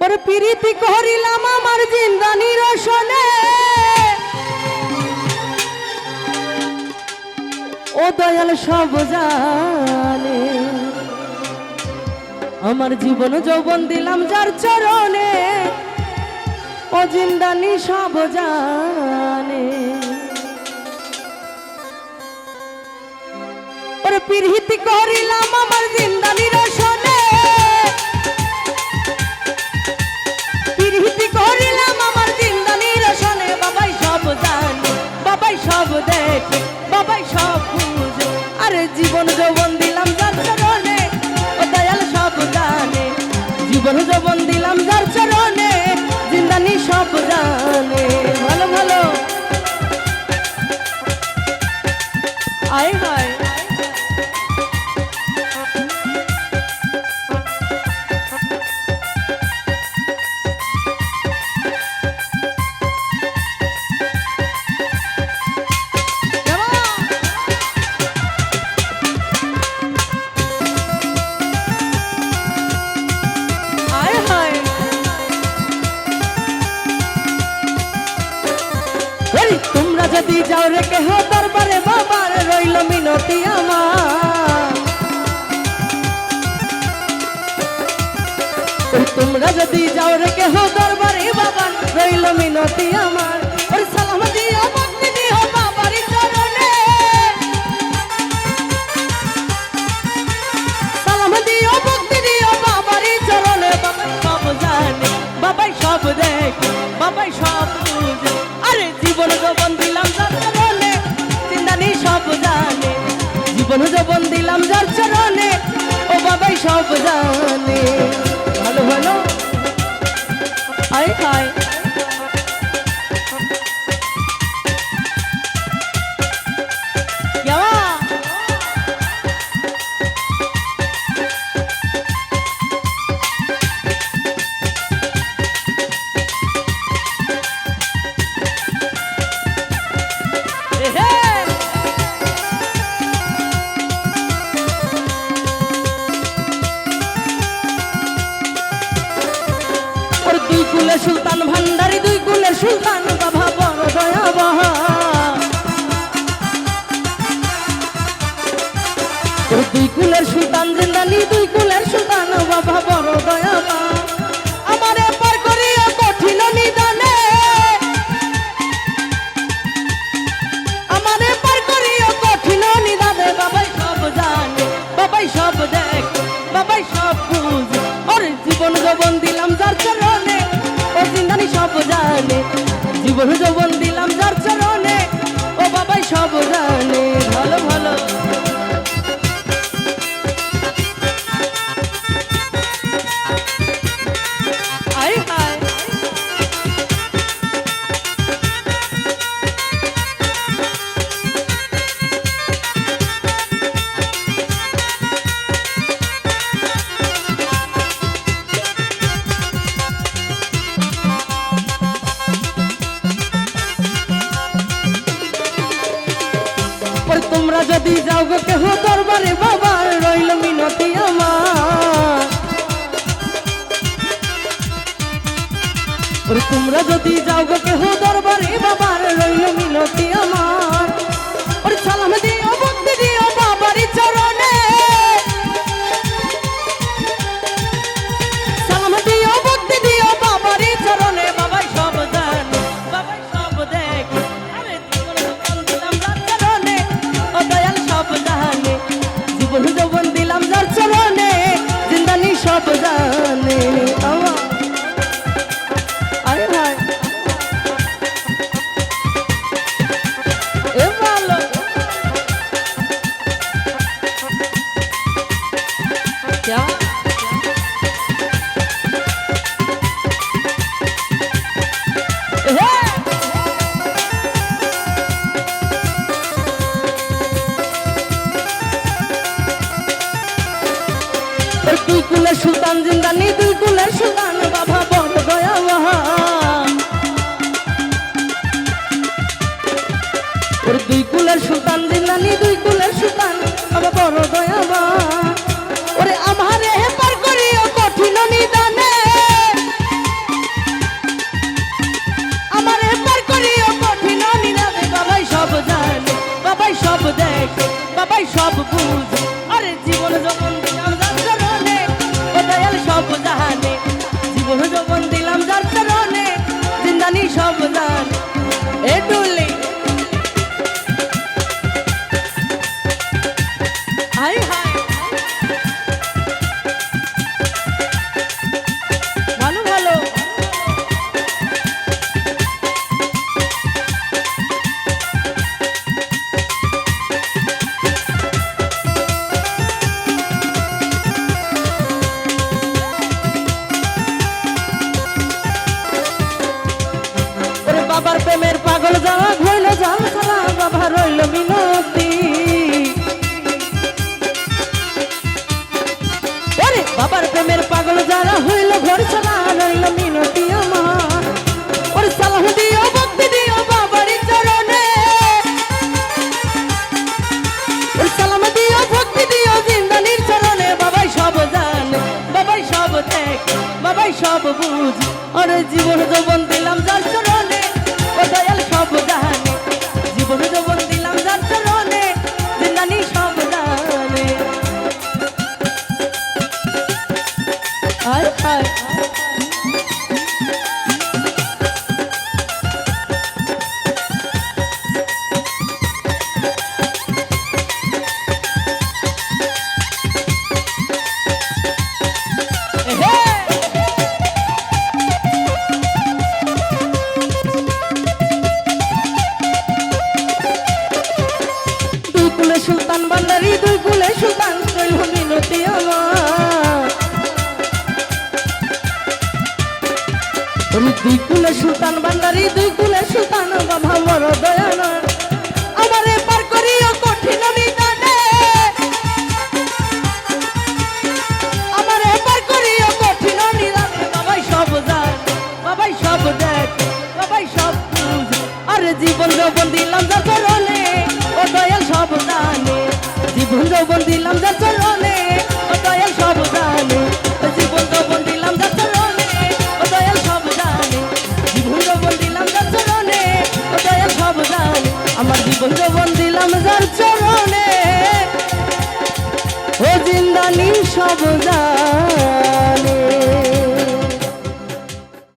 ওরে প্রীতি করিলাম আমার জিন্দানি রসনে ও দয়াল সব জানে আমার জীবন যৌবন দিলাম যার চরণে ও জিন্দানি সব জানে ওরে প্রীতি করিলাম আমার জিন্দানি রসনে প্রীতি করিলাম আমার জিন্দানি রসনে বাবাই সব জানে বাবাই সব দেখে বাবাই সব বুঝে আরে জীবন যৌবন দিলাম যার চরণে ও দয়াল সব জানে জীবন যৌবন দিলাম যার চরণে জিন্দানি সব জানে ভালো ভালো আয় হায় তোমরা যদি যাও রে কেহ দরবারে বাবার রইল মিনতি আমার তোমরা যদি যাও রে কেহ দরবারে বাবার রইল মিনতি আমার ওই সালাম দিও ভক্তি দিও বাবারই চরণে সালাম দিও ভক্তি দিও বাবারই চরণে বাবাই সব জানে বাবাই সব দেখে বাবাই সব বুঝে আরে জীবন যৌবন দিলাম যার চরণে জিন্দানি সব জানে জীবন যৌবন দিলাম যার চরণে ও বাবাই সব জানে ভালো ভালো আয় হায় সুলতান ভান্ডারী দুই কুলের সুলতান বাবা বড় দয়াবহ দুই কুলের সুলতান জিন্দানি দুই কুলের সুলতান বাবা বড় দয়াবহ আমারে পার করিয়া কঠিন নিদানে আমারে পার করিয়া কঠিন নিদানে বাবাই সব জানে বাবাই সব দেখে বাবাই সব বুঝে ওরে জীবন যৌবন দিলাম যার চরণে ও জিন্দানি সব জানে জীবন যৌবন দিলাম যার চরণে ও বাবাই সব জানে ভালো ভালো আয় হায় তোমরা যদি যাও গো কেহ দরবারে বাবার রইল মিনতি আমার তোমরা যদি যাও গো কেহ দরবারে বাবার রইল মিনতি আমার ওরে সালাম দিও ভক্তি দিও বাবারই চরণে সালাম দিও ভক্তি দিও বাবারই চরণে বাবাই সব জানে বাবাই সব দেখে আরে জীবন যৌবন দিলাম যার চরণে ও দয়াল সব জানে জীবন যৌবন দিলাম যার চরণে জিন্দানি সব জানে আয় হায় এ ভালো क्या দুই কুলের সুলতান জিন্দানি দুই কুলের সুলতান বাবা বড় দয়াবহ দুই কুলের সুলতান জিন্দানি দুই কুলের সুলতান বাবা বড় দয়াবহ ওরে আমারে পার করিও কঠিন নিদানে সব জানে এ ডুলি হাই হাই ভালো ভালো বাবার প্রেমের পাগল যাওয়া হইল যাও সালা বাবা রইল মিনতি ওরে বাবার প্রেমের পাগল যারা হইল ঘর সালা রইল মিনতি আমার ওরে সালাহ দিও ভক্তি দিও বাবারই চরণে ওরে সালাম দিও ভক্তি দিও জিন্দানির চরণে বাবাই সব জানে বাবাই সব দেখ বাবাই সব বুঝ ওরে জীবন যৌবন দিলাম যার চরণে ও দয়াল সব জানে জীবন যৌবন দিলাম যার চরণে জিন্দানি সব জানে আয় আয় সুলতান বান্দারি দুই কুলে সুলতান রইল মিনতি আমার দুই কুলে সুলতান বান্দারি দুই কুলে সুলতান বাবা বড় দয়ানা আমারে পার করিও কঠিন নিদানে আমারে পার করিও কঠিন নিদানে বাবাই সব জানে বাবাই সব দেখ বাবাই সব বুঝ আরে জীবন যৌবন দিলাম যার চরণে ও দয়াল সব জানে জীবন যৌবন দিলাম যার চরণে ও দয়াল সব জানে জীবন যৌবন দিলাম যার চরণে ও দয়াল সব জানে জীবন যৌবন দিলাম যার চরণে ও দয়াল সব জানে আমার জীবন যৌবন দিলাম যার চরণে ও জিন্দানি সব জানে